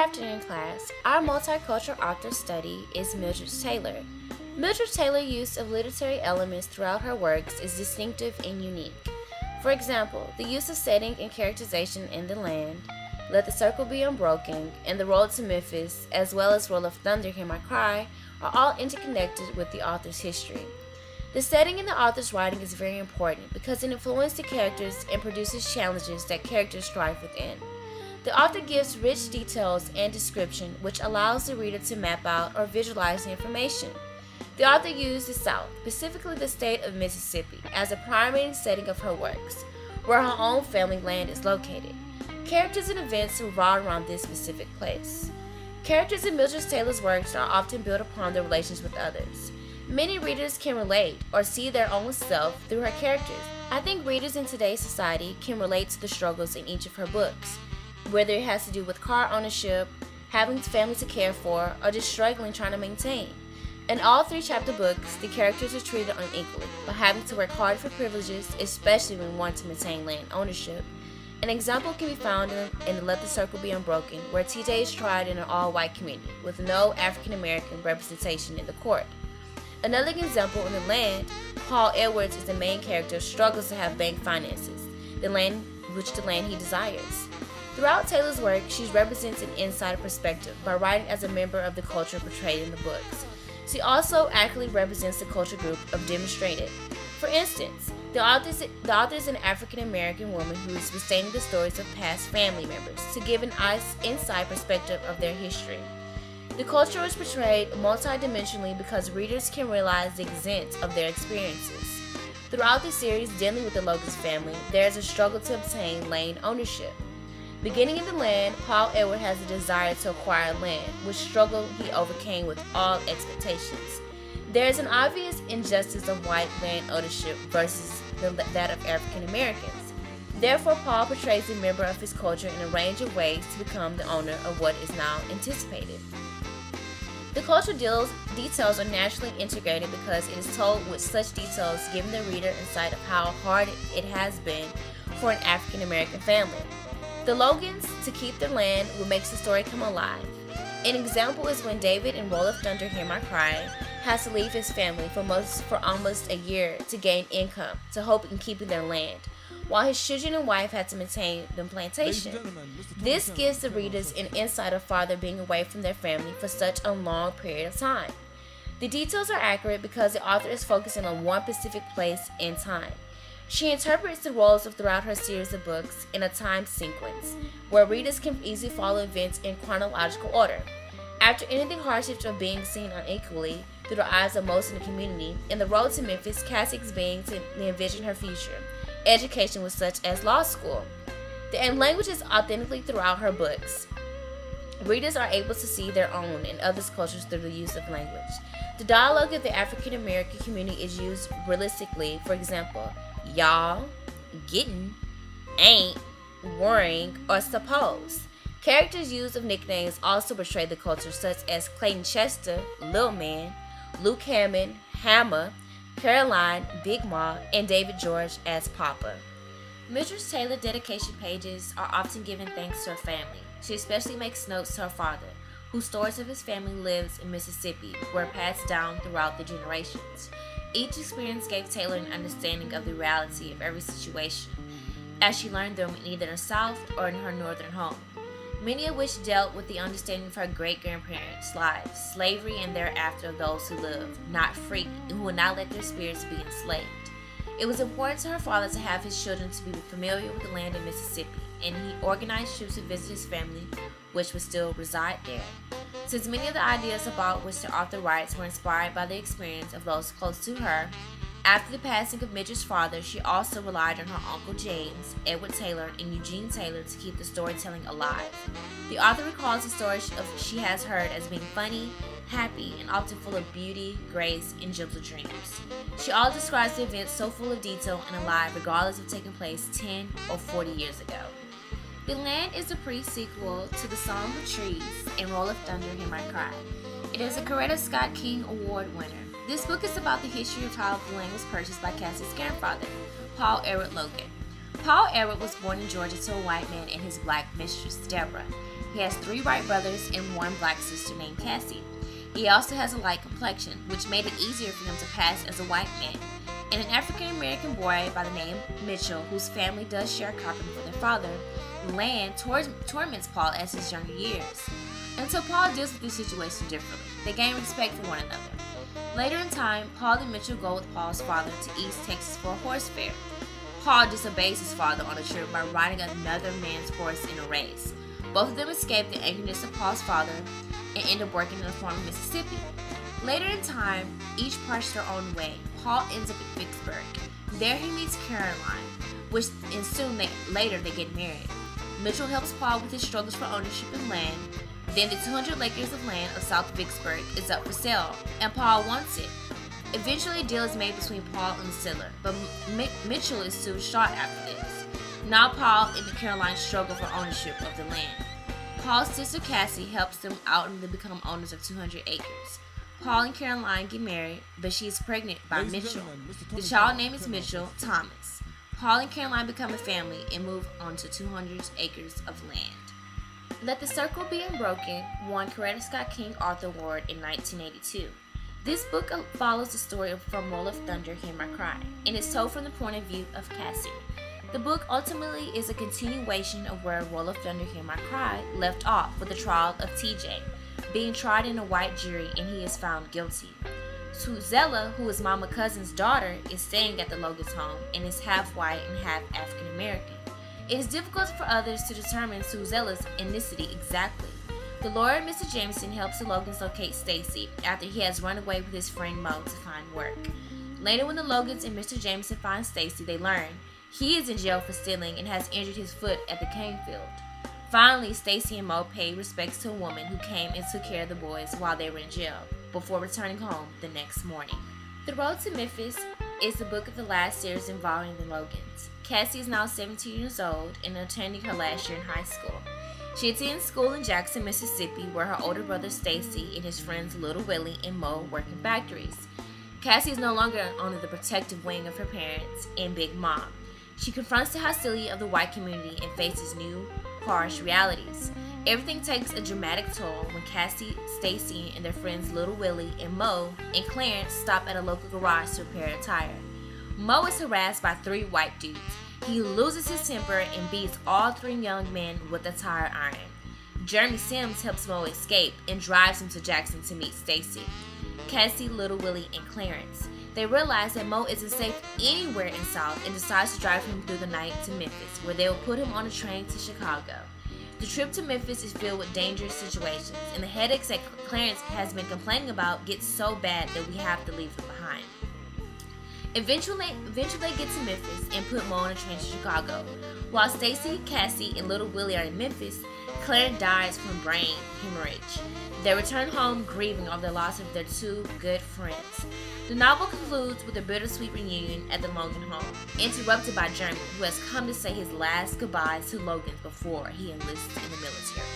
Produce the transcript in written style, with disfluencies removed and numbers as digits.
afternoon, class. Our multicultural author study is Mildred Taylor. Mildred Taylor's use of literary elements throughout her works is distinctive and unique. For example, the use of setting and characterization in The Land, Let the Circle Be Unbroken, and The Road to Memphis, as well as Roll of Thunder, Hear My Cry, are all interconnected with the author's history. The setting in the author's writing is very important because it influences the characters and produces challenges that characters strive within. The author gives rich details and description, which allows the reader to map out or visualize the information. The author used the South, specifically the state of Mississippi, as a primary setting of her works, where her own family land is located. Characters and events revolve around this specific place. Characters in Mildred Taylor's works are often built upon their relations with others. Many readers can relate or see their own self through her characters. I think readers in today's society can relate to the struggles in each of her books, whether it has to do with car ownership, having family to care for, or just struggling trying to maintain. In all three chapter books, the characters are treated unequally by having to work hard for privileges, especially when wanting to maintain land ownership. An example can be found in Let the Circle Be Unbroken, where TJ is tried in an all-white community with no African American representation in the court. Another example in The Land, Paul Edwards is the main character, struggles to have bank finances, the land he desires. Throughout Taylor's work, she represents an insider perspective by writing as a member of the culture portrayed in the books. She also accurately represents the culture group of demonstrated. For instance, the author is an African American woman who is retaining the stories of past family members to give an inside perspective of their history. The culture is portrayed multidimensionally because readers can realize the extent of their experiences. Throughout the series dealing with the Logan family, there is a struggle to obtain land ownership. Beginning in The Land, Paul Edward has a desire to acquire land, which struggle he overcame with all expectations. There is an obvious injustice of white land ownership versus that of African Americans. Therefore, Paul portrays a member of his culture in a range of ways to become the owner of what is now anticipated. The cultural details are naturally integrated because it is told with such details, giving the reader insight of how hard it has been for an African American family. The Logans, to keep their land, what makes the story come alive. An example is when David in Roll of Thunder, Hear My Cry has to leave his family for almost a year to gain income to hope in keeping their land, while his children and wife had to maintain the plantation. This gives the readers an insight of father being away from their family for such a long period of time. The details are accurate because the author is focusing on one specific place and time. She interprets the roles throughout her series of books in a time sequence, where readers can easily follow events in chronological order. After ending the hardships of being seen unequally through the eyes of most in the community, in The Road to Memphis, Cassie's being to envision her future. Education was such as law school. The language is authentically throughout her books. Readers are able to see their own and others' cultures through the use of language. The dialogue of the African American community is used realistically, for example, y'all, getting, ain't, worrying, or suppose. Characters' use of nicknames also portray the culture, such as Clayton Chester, Lil Man, Luke Hammond, Hammer, Caroline, Big Ma, and David George as Papa. Mildred Taylor dedication pages are often given thanks to her family. She especially makes notes to her father, whose stories of his family lives in Mississippi were passed down throughout the generations. Each experience gave Taylor an understanding of the reality of every situation, as she learned them in either the South or in her northern home, many of which dealt with the understanding of her great-grandparents' lives, slavery, and thereafter of those who lived, not free, and who would not let their spirits be enslaved. It was important to her father to have his children to be familiar with the land of Mississippi, and he organized trips to visit his family, which would still reside there. Since many of the ideas about which the author writes were inspired by the experience of those close to her, after the passing of Mildred's father, she also relied on her Uncle James, Edward Taylor, and Eugene Taylor to keep the storytelling alive. The author recalls the stories she has heard as being funny, happy, and often full of beauty, grace, and gentle dreams. She also describes the events so full of detail and alive regardless of taking place 10 or 40 years ago. The Land is a pre-sequel to The Song of Trees and Roll of Thunder, Hear My Cry. It is a Coretta Scott King Award winner. This book is about the history of how the land was purchased by Cassie's grandfather, Paul Edward Logan. Paul Edward was born in Georgia to a white man and his black mistress, Deborah. He has 3 white brothers and 1 black sister named Cassie. He also has a light complexion, which made it easier for him to pass as a white man, and an African American boy by the name Mitchell, whose family does share carpentry with their father. Land torments Paul as his younger years, until Paul deals with this situation differently. They gain respect for one another. Later in time, Paul and Mitchell go with Paul's father to East Texas for a horse fair. Paul disobeys his father on the trip by riding another man's horse in a race. Both of them escape the angriness of Paul's father and end up working in the farm in Mississippi. Later in time, each parts their own way. Paul ends up at Vicksburg. There he meets Caroline, and soon later they get married. Mitchell helps Paul with his struggles for ownership of land. Then the 200 acres of land of South Vicksburg is up for sale, and Paul wants it. Eventually, a deal is made between Paul and the seller, but Mitchell is soon shot after this. Now Paul and Caroline struggle for ownership of the land. Paul's sister Cassie helps them out and they become owners of 200 acres. Paul and Caroline get married, but she is pregnant by Mitchell. The child name is Mitchell Thomas. Paul and Caroline become a family and move onto 200 acres of land. Let the Circle Be Unbroken won Coretta Scott King Author Award in 1982. This book follows the story of From Roll of Thunder, Hear My Cry, and is told from the point of view of Cassie. The book ultimately is a continuation of where Roll of Thunder, Hear My Cry left off with the trial of TJ, being tried in a white jury and he is found guilty. Suzella, who is Mama Cousin's daughter, is staying at the Logan's home and is half white and half African American. It is difficult for others to determine Suzella's ethnicity exactly. The lawyer, Mr. Jameson, helps the Logans locate Stacy after he has run away with his friend Mo to find work. Later, when the Logans and Mr. Jameson find Stacy, they learn he is in jail for stealing and has injured his foot at the cane field. Finally, Stacy and Mo pay respects to a woman who came and took care of the boys while they were in jail, before returning home the next morning. The Road to Memphis is the book of the last series involving the Logans. Cassie is now 17 years old and attending her last year in high school. She attends school in Jackson, Mississippi, where her older brother Stacy and his friends Little Willie and Mo work in factories. Cassie is no longer under the protective wing of her parents and Big Mom. She confronts the hostility of the white community and faces new, harsh realities. Everything takes a dramatic toll when Cassie, Stacy, and their friends Little Willie and Mo and Clarence stop at a local garage to repair a tire. Mo is harassed by 3 white dudes. He loses his temper and beats all 3 young men with a tire iron. Jeremy Sims helps Mo escape and drives him to Jackson to meet Stacy, Cassie, Little Willie, and Clarence. They realize that Mo isn't safe anywhere in South and decides to drive him through the night to Memphis, where they will put him on a train to Chicago. The trip to Memphis is filled with dangerous situations, and the headaches that Clarence has been complaining about get so bad that we have to leave them behind. Eventually they get to Memphis and put Mo on a train to Chicago. While Stacy, Cassie, and Little Willie are in Memphis, Clarence dies from brain hemorrhage. They return home grieving over the loss of their 2 good friends. The novel concludes with a bittersweet reunion at the Logan home, interrupted by Jeremy, who has come to say his last goodbyes to Logan before he enlists in the military.